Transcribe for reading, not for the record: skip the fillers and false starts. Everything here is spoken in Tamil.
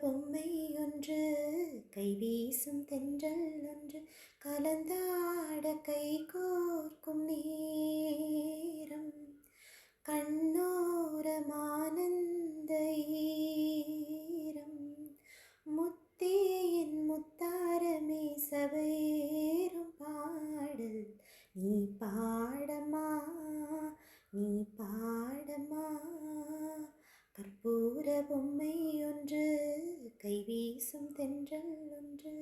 பொம்மை ஒன்று, கைவீசும் தென்றல் ஒன்று, கலந்தாட கை கோர்க்கும் நேரம், கண்ணோரமானந்த ஈரம், முத்தே என் முத்தாரமே சபையேறும் பாடல் நீ பாடமா, நீ பாடமா. கற்பூர பொம்மை ஒன்று, கைவீசும் தென்றல் ஒன்று.